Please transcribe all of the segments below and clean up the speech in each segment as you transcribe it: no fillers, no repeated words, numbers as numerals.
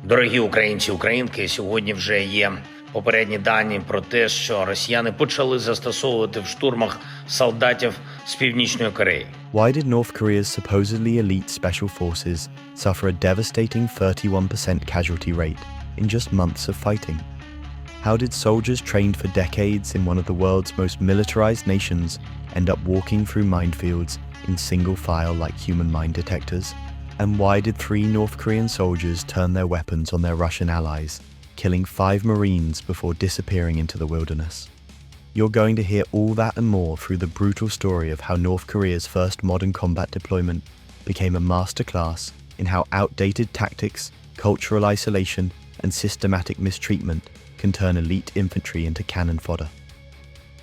Дорогі українці, українки, сьогодні вже є попередні дані про те, що росіяни почали застосовувати в штурмах солдатів з Північної Кореї. Why did North Korea's supposedly elite special forces suffer a devastating 31% casualty rate in just months of fighting? How did soldiers trained for decades in one of the world's most militarized nations end up walking through minefields in single file like human mine detectors? And why did 3 North Korean soldiers turn their weapons on their Russian allies, killing 5 Marines before disappearing into the wilderness? You're going to hear all that and more through the brutal story of how North Korea's first modern combat deployment became a masterclass in how outdated tactics, cultural isolation, and systematic mistreatment can turn elite infantry into cannon fodder.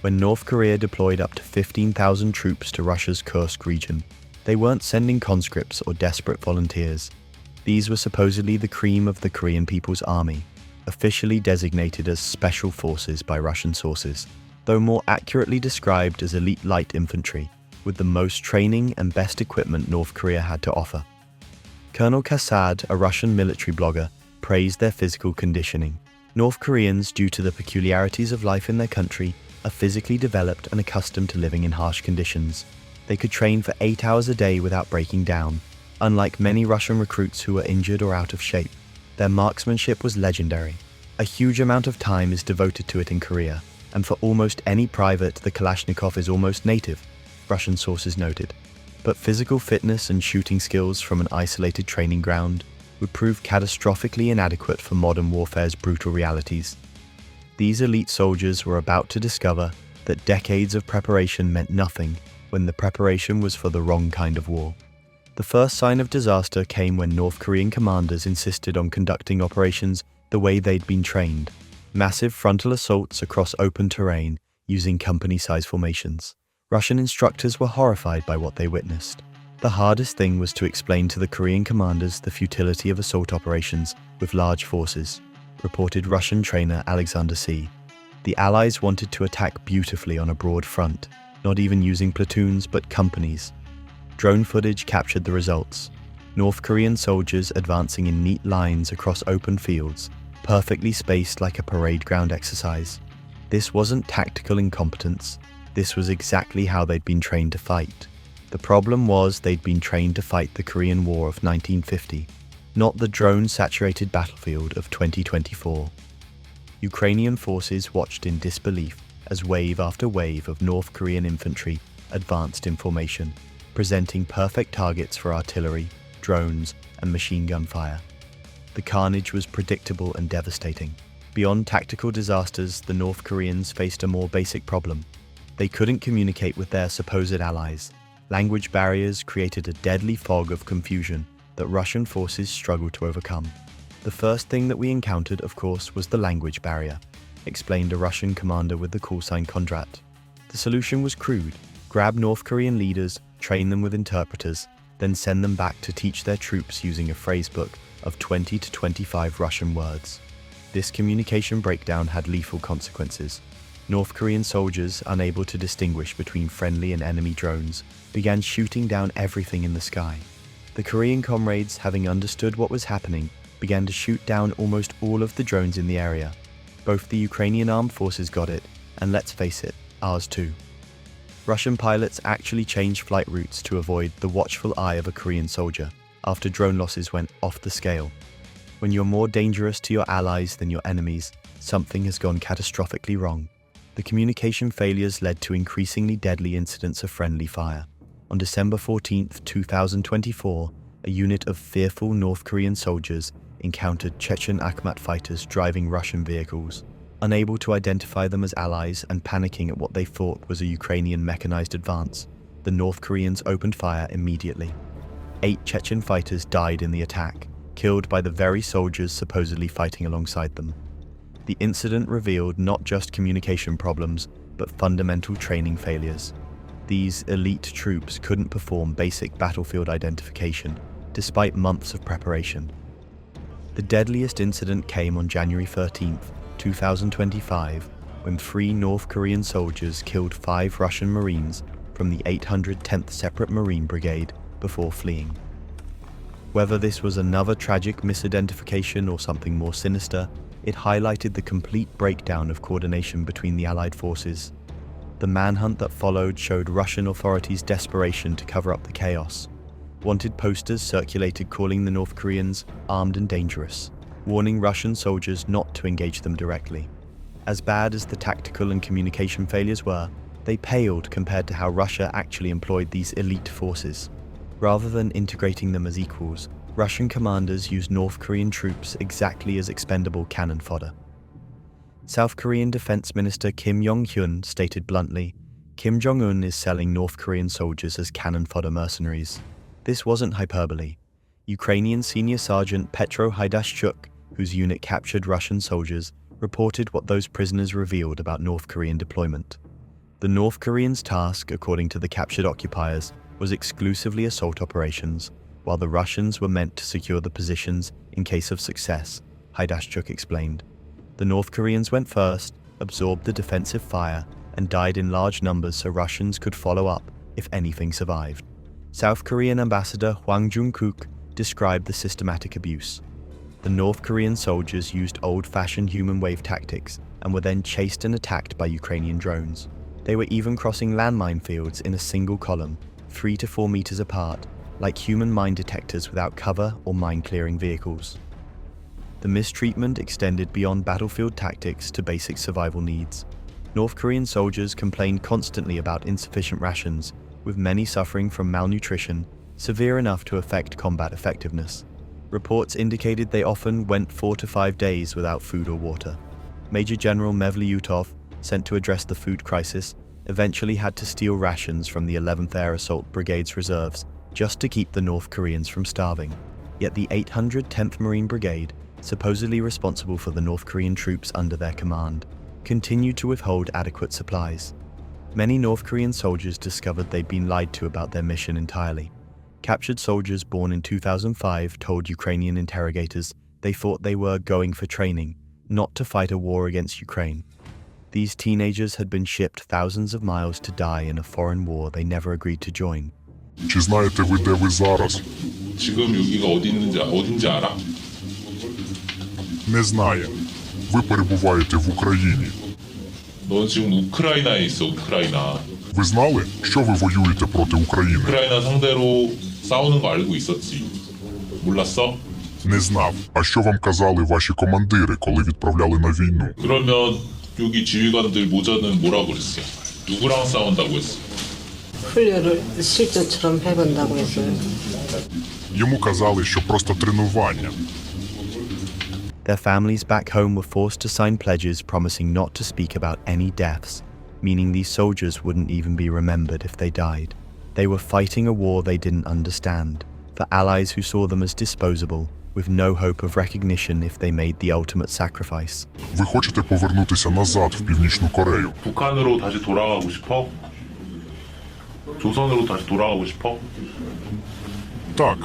When North Korea deployed up to 15,000 troops to Russia's Kursk region, they weren't sending conscripts or desperate volunteers. These were supposedly the cream of the Korean People's Army, officially designated as special forces by Russian sources, though more accurately described as elite light infantry, with the most training and best equipment North Korea had to offer. Colonel Kassad, a Russian military blogger, praised their physical conditioning. North Koreans, due to the peculiarities of life in their country, are physically developed and accustomed to living in harsh conditions. They could train for 8 hours a day without breaking down. Unlike many Russian recruits who were injured or out of shape, their marksmanship was legendary. A huge amount of time is devoted to it in Korea, and for almost any private, the Kalashnikov is almost native, Russian sources noted. But physical fitness and shooting skills from an isolated training ground would prove catastrophically inadequate for modern warfare's brutal realities. These elite soldiers were about to discover that decades of preparation meant nothing when the preparation was for the wrong kind of war. The first sign of disaster came when North Korean commanders insisted on conducting operations the way they'd been trained, massive frontal assaults across open terrain using company-size formations. Russian instructors were horrified by what they witnessed. The hardest thing was to explain to the Korean commanders the futility of assault operations with large forces, reported Russian trainer Alexander C. The Allies wanted to attack beautifully on a broad front, not even using platoons but companies. Drone footage captured the results. North Korean soldiers advancing in neat lines across open fields, perfectly spaced like a parade ground exercise. This wasn't tactical incompetence. This was exactly how they'd been trained to fight. The problem was they'd been trained to fight the Korean War of 1950, not the drone-saturated battlefield of 2024. Ukrainian forces watched in disbelief as wave after wave of North Korean infantry advanced in formation, presenting perfect targets for artillery, drones, and machine gun fire. The carnage was predictable and devastating. Beyond tactical disasters, the North Koreans faced a more basic problem. They couldn't communicate with their supposed allies. Language barriers created a deadly fog of confusion that Russian forces struggled to overcome. The first thing that we encountered, of course, was the language barrier, explained a Russian commander with the callsign Kondrat. The solution was crude: grab North Korean leaders, train them with interpreters, then send them back to teach their troops using a phrasebook of 20 to 25 Russian words. This communication breakdown had lethal consequences. North Korean soldiers, unable to distinguish between friendly and enemy drones, began shooting down everything in the sky. The Korean comrades, having understood what was happening, began to shoot down almost all of the drones in the area. Both the Ukrainian armed forces got it, and let's face it, ours too. Russian pilots actually changed flight routes to avoid the watchful eye of a Korean soldier after drone losses went off the scale. When you're more dangerous to your allies than your enemies, something has gone catastrophically wrong. The communication failures led to increasingly deadly incidents of friendly fire. On December 14, 2024, a unit of fearful North Korean soldiers encountered Chechen Akhmat fighters driving Russian vehicles. Unable to identify them as allies and panicking at what they thought was a Ukrainian mechanized advance, the North Koreans opened fire immediately. 8 Chechen fighters died in the attack, killed by the very soldiers supposedly fighting alongside them. The incident revealed not just communication problems, but fundamental training failures. These elite troops couldn't perform basic battlefield identification, despite months of preparation. The deadliest incident came on January 13, 2025, when 3 North Korean soldiers killed 5 Russian Marines from the 810th Separate Marine Brigade before fleeing. Whether this was another tragic misidentification or something more sinister, it highlighted the complete breakdown of coordination between the Allied forces. The manhunt that followed showed Russian authorities' desperation to cover up the chaos. Wanted posters circulated calling the North Koreans armed and dangerous, warning Russian soldiers not to engage them directly. As bad as the tactical and communication failures were, they paled compared to how Russia actually employed these elite forces. Rather than integrating them as equals, Russian commanders used North Korean troops exactly as expendable cannon fodder. South Korean Defense Minister Kim Jong-hyun stated bluntly, "Kim Jong-un is selling North Korean soldiers as cannon fodder mercenaries." This wasn't hyperbole. Ukrainian Senior Sergeant Petro Haidashchuk, whose unit captured Russian soldiers, reported what those prisoners revealed about North Korean deployment. The North Koreans' task, according to the captured occupiers, was exclusively assault operations, while the Russians were meant to secure the positions in case of success, Haidashchuk explained. The North Koreans went first, absorbed the defensive fire, and died in large numbers so Russians could follow up if anything survived. South Korean Ambassador Hwang Jung-kook described the systematic abuse. The North Korean soldiers used old-fashioned human wave tactics and were then chased and attacked by Ukrainian drones. They were even crossing landmine fields in a single column, 3 to 4 meters apart, like human mine detectors without cover or mine-clearing vehicles. The mistreatment extended beyond battlefield tactics to basic survival needs. North Korean soldiers complained constantly about insufficient rations, with many suffering from malnutrition, severe enough to affect combat effectiveness. Reports indicated they often went 4 to 5 days without food or water. Major General Mevlyutov, sent to address the food crisis, eventually had to steal rations from the 11th Air Assault Brigade's reserves just to keep the North Koreans from starving. Yet the 810th Marine Brigade, supposedly responsible for the North Korean troops under their command, continued to withhold adequate supplies. Many North Korean soldiers discovered they'd been lied to about their mission entirely. Captured soldiers born in 2005 told Ukrainian interrogators they thought they were going for training, not to fight a war against Ukraine. These teenagers had been shipped thousands of miles to die in a foreign war they never agreed to join. Чи знаєте ви, де ви зараз? 지금 여기가 어딘지 알아? Не знає. Ви перебуваєте в Україні. 넌 지금 우크라이나에 있어, 우크라이나. Ви знали, що ви воюєте проти України? 우크라이나 상대로 싸우는 거 알고 있었지. 몰랐어? Не знав. А що вам казали ваші командири, коли відправляли на війну? 그러면 여기 지휘관들 모자는 뭐라고 그랬어? 누구랑 싸운다고 했어? 훈련을 실전처럼 해본다고 했어요. Йому казали, що просто тренування. Their families back home were forced to sign pledges promising not to speak about any deaths, meaning these soldiers wouldn't even be remembered if they died. They were fighting a war they didn't understand, for allies who saw them as disposable, with no hope of recognition if they made the ultimate sacrifice. Ви хочете повернутися назад в Північну Корею? 북한으로 다시 돌아가고 싶어? 조선으로 다시 돌아가고 싶어? Так.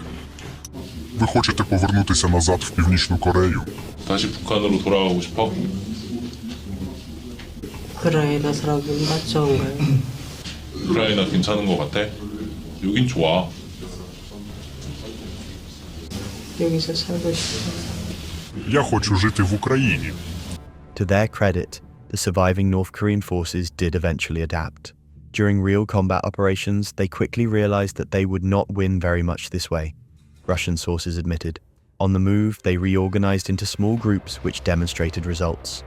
Ви хочете повернутися назад в Північну Корею? 다시 북한으로 돌아가고 싶어? 우크라이나 사람은 맞좋은가요? 우크라이나 괜찮은 거 같아? 여긴 좋아. 여기서 살고 싶어요. Я хочу жити в Україні. To their credit, the surviving North Korean forces did eventually adapt. During real combat operations, they quickly realized that they would not win very much this way, Russian sources admitted. On the move, they reorganized into small groups which demonstrated results.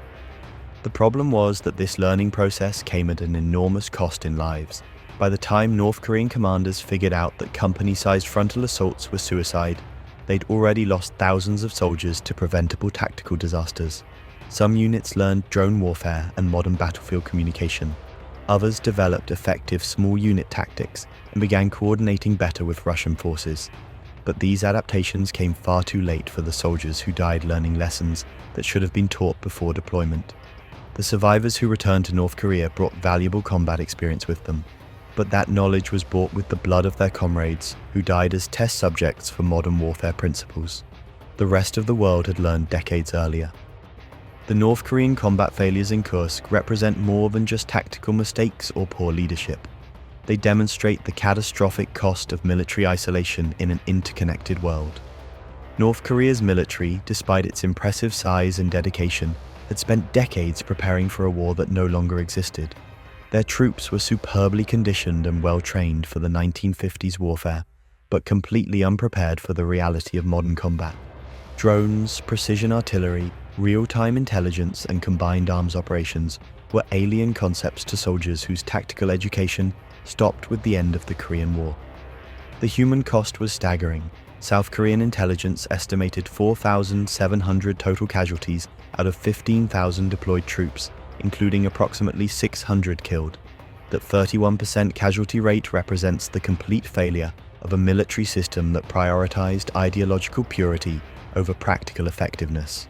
The problem was that this learning process came at an enormous cost in lives. By the time North Korean commanders figured out that company-sized frontal assaults were suicide, they'd already lost thousands of soldiers to preventable tactical disasters. Some units learned drone warfare and modern battlefield communication. Others developed effective small unit tactics and began coordinating better with Russian forces. But these adaptations came far too late for the soldiers who died learning lessons that should have been taught before deployment. The survivors who returned to North Korea brought valuable combat experience with them, but that knowledge was bought with the blood of their comrades who died as test subjects for modern warfare principles. The rest of the world had learned decades earlier. The North Korean combat failures in Kursk represent more than just tactical mistakes or poor leadership. They demonstrate the catastrophic cost of military isolation in an interconnected world. North Korea's military, despite its impressive size and dedication, had spent decades preparing for a war that no longer existed. Their troops were superbly conditioned and well-trained for the 1950s warfare, but completely unprepared for the reality of modern combat. Drones, precision artillery, real-time intelligence, and combined arms operations were alien concepts to soldiers whose tactical education stopped with the end of the Korean War. The human cost was staggering. South Korean intelligence estimated 4,700 total casualties out of 15,000 deployed troops, including approximately 600 killed. That 31% casualty rate represents the complete failure of a military system that prioritized ideological purity over practical effectiveness.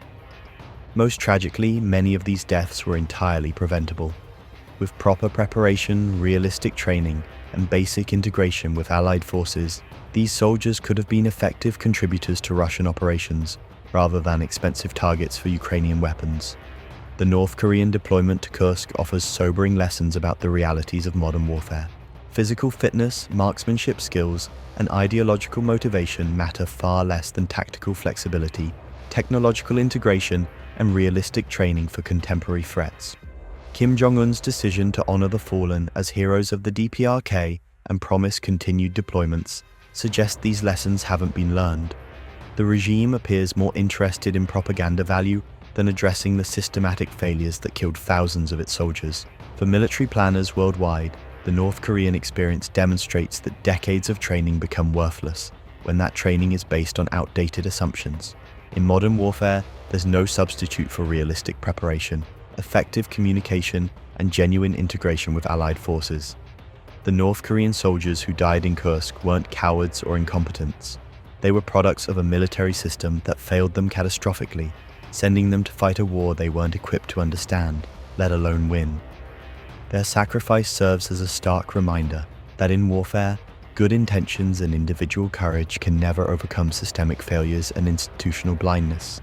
Most tragically, many of these deaths were entirely preventable. With proper preparation, realistic training, and basic integration with Allied forces, these soldiers could have been effective contributors to Russian operations, rather than expensive targets for Ukrainian weapons. The North Korean deployment to Kursk offers sobering lessons about the realities of modern warfare. Physical fitness, marksmanship skills, and ideological motivation matter far less than tactical flexibility, technological integration, and realistic training for contemporary threats. Kim Jong-un's decision to honor the fallen as heroes of the DPRK and promise continued deployments suggests these lessons haven't been learned. The regime appears more interested in propaganda value than addressing the systematic failures that killed thousands of its soldiers. For military planners worldwide, the North Korean experience demonstrates that decades of training become worthless when that training is based on outdated assumptions. In modern warfare, there's no substitute for realistic preparation, effective communication, and genuine integration with Allied forces. The North Korean soldiers who died in Kursk weren't cowards or incompetents. They were products of a military system that failed them catastrophically, sending them to fight a war they weren't equipped to understand, let alone win. Their sacrifice serves as a stark reminder that in warfare, good intentions and individual courage can never overcome systemic failures and institutional blindness.